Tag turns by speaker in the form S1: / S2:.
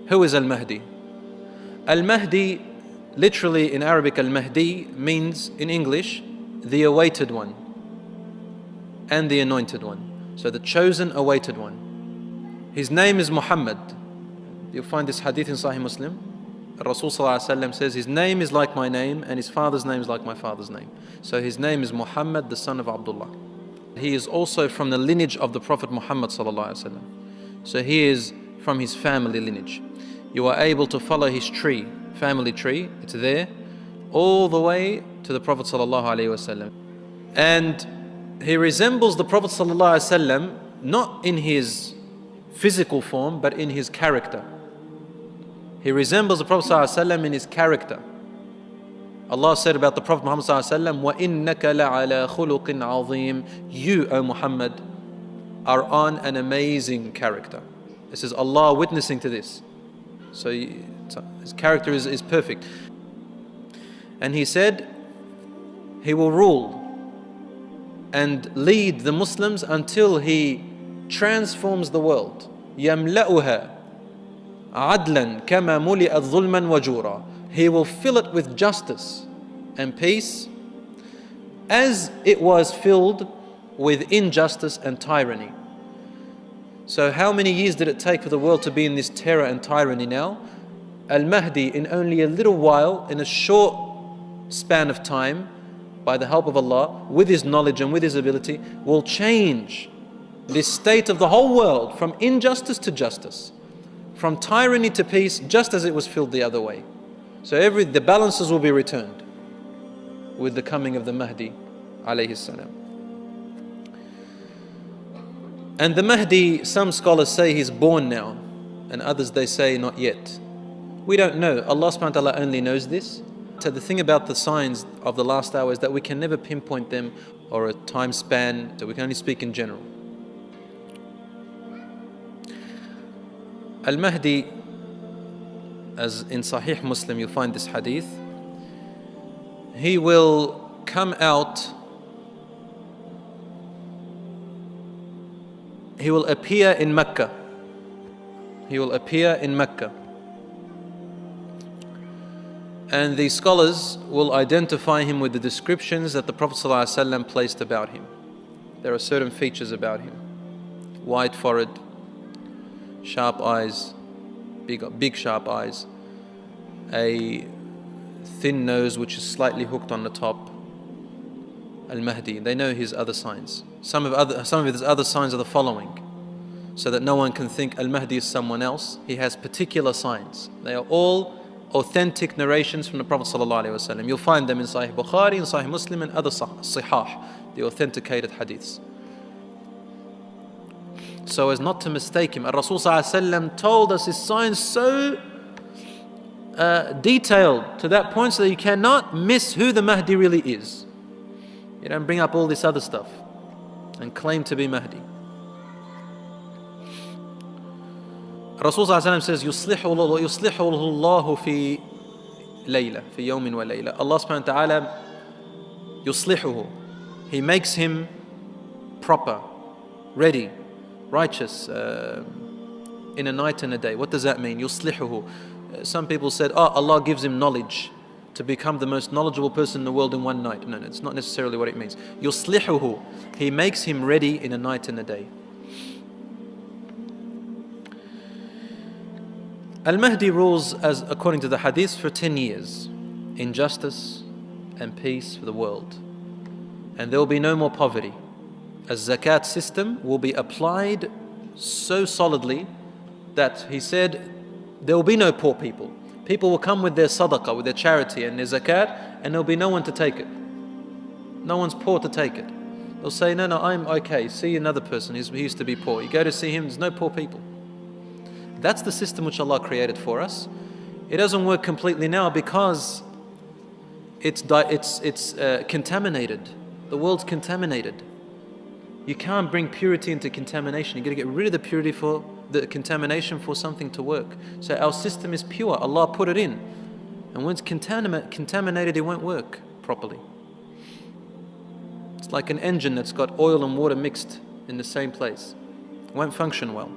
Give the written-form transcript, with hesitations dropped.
S1: Who is Al-Mahdi? Al-Mahdi, literally in Arabic, Al-Mahdi means in English, the awaited one and the anointed one. So the chosen, awaited one. His name is Muhammad. You'll find this hadith in Sahih Muslim. Rasul says, his name is like my name and his father's name is like my father's name. So his name is Muhammad, the son of Abdullah. He is also from the lineage of the Prophet Muhammad ﷺ. So he is from his family lineage. You are able to follow his tree, family tree, it's there, all the way to the Prophet ﷺ. And he resembles the Prophet ﷺ not in his physical form, but in his character. He resembles the Prophet ﷺ in his character. Allah said about the Prophet Muhammad ﷺ, وَإِنَّكَ لَعَلَى خُلُقٍ عَظِيمٍ. You, O Muhammad, are on an amazing character. This is Allah witnessing to this. So his character is perfect. And he said, he will rule and lead the Muslims until he transforms the world. يَمْلَأُهَا عَدْلًا كَمَا مُلِئَتْ ظُلْمًا وَجُورًا. He will fill it with justice and peace as it was filled with injustice and tyranny. So how many years did it take for the world to be in this terror and tyranny now? Al-Mahdi, in only a little while, in a short span of time, by the help of Allah, with his knowledge and with his ability, will change this state of the whole world from injustice to justice, from tyranny to peace, just as it was filled the other way. So the balances will be returned with the coming of the Mahdi alayhi salam. And the Mahdi, some scholars say he's born now, and others they say not yet. We don't know. Allah subhanahu wa ta'ala only knows this. So the thing about the signs of the last hour is that we can never pinpoint them or a time span, so we can only speak in general. Al-Mahdi, as in Sahih Muslim you'll find this hadith, he will come out, he will appear in Mecca. He will appear in Mecca. And the scholars will identify him with the descriptions that the Prophet ﷺ placed about him. There are certain features about him. White forehead, sharp eyes, big sharp eyes, a thin nose which is slightly hooked on the top. Al-Mahdi, they know his other signs. Some of his other signs are the following, so that no one can think Al-Mahdi is someone else. He has particular signs. They are all authentic narrations from the Prophet ﷺ. You'll find them in Sahih Bukhari, in Sahih Muslim and other Sihah, the authenticated hadiths. So as not to mistake him. Rasul ﷺ told us his signs so detailed to that point so that you cannot miss who the Mahdi really is. You don't bring up all this other stuff and claim to be Mahdi. Rasul ﷺ says, يُصْلِحُ اللَّهُ فِي لَيْلَةٍ فِي يَوْمٍ وَلَيْلَةٍ. Allah subhanahu wa ta'ala, يُصْلِحُهُ, He makes him proper, ready, righteous, in a night and a day. What does that mean? يُصْلِحُهُ. Some people said, Allah gives him knowledge to become the most knowledgeable person in the world in one night. No, it's not necessarily what it means. يُصْلِحُهُ. He makes him ready in a night and a day. Al-Mahdi rules, as according to the hadith, for 10 years in justice and peace for the world. And there will be no more poverty. A zakat system will be applied so solidly that he said there will be no poor people. People will come with their sadaqah, with their charity and their zakat, and there will be no one to take it. No one's poor to take it. They'll say, no, I'm okay. See another person, he used to be poor. You go to see him, there's no poor people. That's the system which Allah created for us. It doesn't work completely now because it's contaminated. The world's contaminated. You can't bring purity into contamination. You've got to get rid of the purity for the contamination for something to work. So our system is pure. Allah put it in. And when it's contaminated, it won't work properly. It's like an engine that's got oil and water mixed in the same place. It won't function well.